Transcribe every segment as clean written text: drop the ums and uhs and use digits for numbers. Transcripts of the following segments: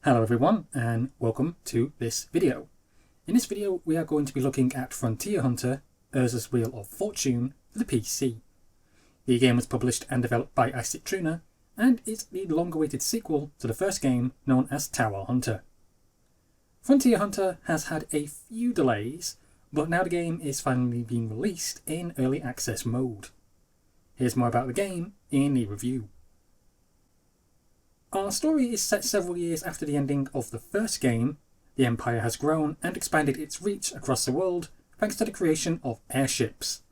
Hello everyone and welcome to this video. In this video we are going to be looking at Frontier Hunter, Erza's Wheel of Fortune for the PC. The game was published and developed by Truna and is the long-awaited sequel to the first game known as Tower Hunter. Frontier Hunter has had a few delays, but now the game is finally being released in early access mode. Here's more about the game in the review. Our story is set several years after the ending of the first game. The Empire has grown and expanded its reach across the world thanks to the creation of airships.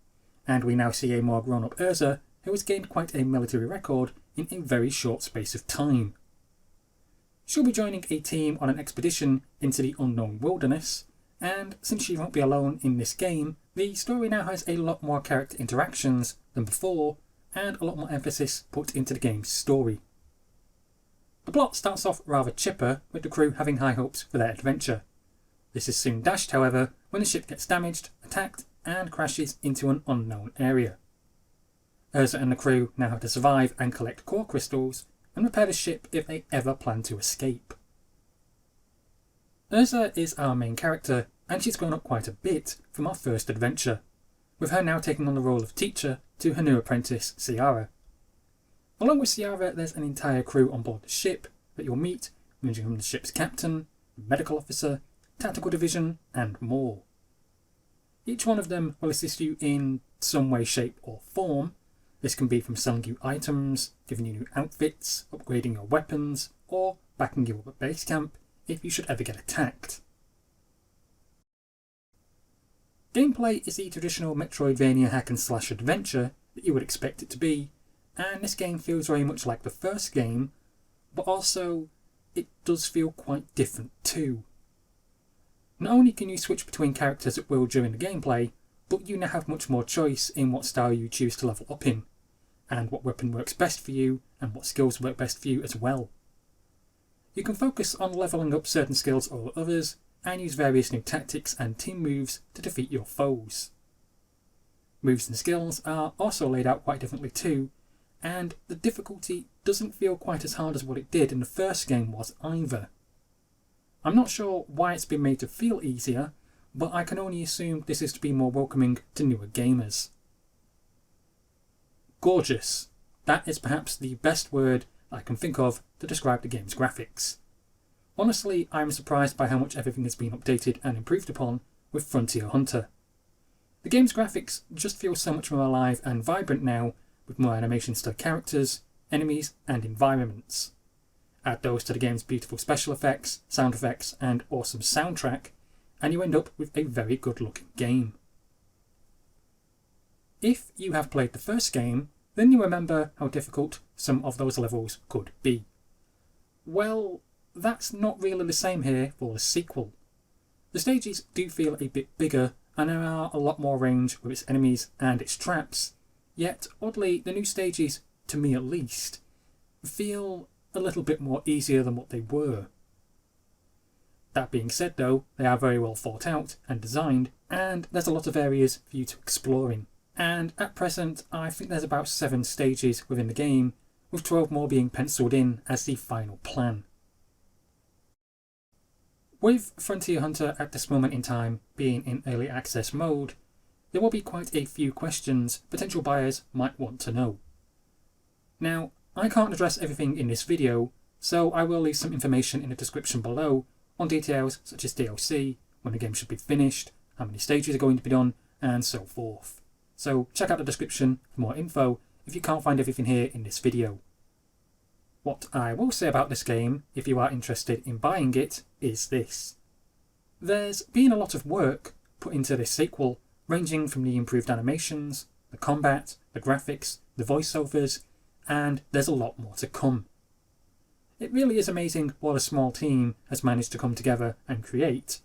And we now see a more grown-up Erza who has gained quite a military record in a very short space of time. She'll be joining a team on an expedition into the unknown wilderness, and since she won't be alone in this game, the story now has a lot more character interactions than before and a lot more emphasis put into the game's story. The plot starts off rather chipper, with the crew having high hopes for their adventure. This is soon dashed, however, when the ship gets damaged, attacked, and crashes into an unknown area. Erza and the crew now have to survive and collect core crystals and repair the ship if they ever plan to escape. Erza is our main character, and she's grown up quite a bit from our first adventure, with her now taking on the role of teacher to her new apprentice, Ciara. Along with Ciara, there's an entire crew on board the ship that you'll meet, ranging from the ship's captain, medical officer, tactical division, and more. Each one of them will assist you in some way, shape, or form. This can be from selling you items, giving you new outfits, upgrading your weapons, or backing you up at base camp if you should ever get attacked. Gameplay is the traditional Metroidvania hack-and-slash adventure that you would expect it to be, and this game feels very much like the first game, but also it does feel quite different too. Not only can you switch between characters at will during the gameplay, but you now have much more choice in what style you choose to level up in, and what weapon works best for you, and what skills work best for you as well. You can focus on leveling up certain skills over others, and use various new tactics and team moves to defeat your foes. Moves and skills are also laid out quite differently too, and the difficulty doesn't feel quite as hard as what it did in the first game was either. I'm not sure why it's been made to feel easier, but I can only assume this is to be more welcoming to newer gamers. Gorgeous. That is perhaps the best word I can think of to describe the game's graphics. Honestly, I'm surprised by how much everything has been updated and improved upon with Frontier Hunter. The game's graphics just feel so much more alive and vibrant now, with more animations to characters, enemies, and environments. Add those to the game's beautiful special effects, sound effects, and awesome soundtrack, and you end up with a very good looking game. If you have played the first game, then you remember how difficult some of those levels could be. Well, that's not really the same here for the sequel. The stages do feel a bit bigger, and there are a lot more range with its enemies and its traps, yet oddly the new stages, to me at least, feel a little bit more easier than what they were. That being said though, they are very well thought out and designed, and there's a lot of areas for you to explore in. And at present I think there's about 7 stages within the game, with 12 more being penciled in as the final plan. With Frontier Hunter at this moment in time being in early access mode, there will be quite a few questions potential buyers might want to know. Now, I can't address everything in this video, so I will leave some information in the description below on details such as DLC, when the game should be finished, how many stages are going to be done, and so forth. So check out the description for more info if you can't find everything here in this video. What I will say about this game, if you are interested in buying it, is this. There's been a lot of work put into this sequel, ranging from the improved animations, the combat, the graphics, the voiceovers, and there's a lot more to come. It really is amazing what a small team has managed to come together and create,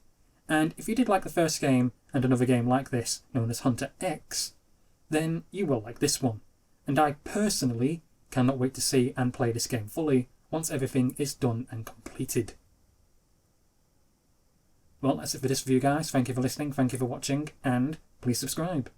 and if you did like the first game and another game like this known as Hunter X, then you will like this one, and I personally cannot wait to see and play this game fully once everything is done and completed. Well, that's it for this review guys, thank you for listening, thank you for watching, and please subscribe.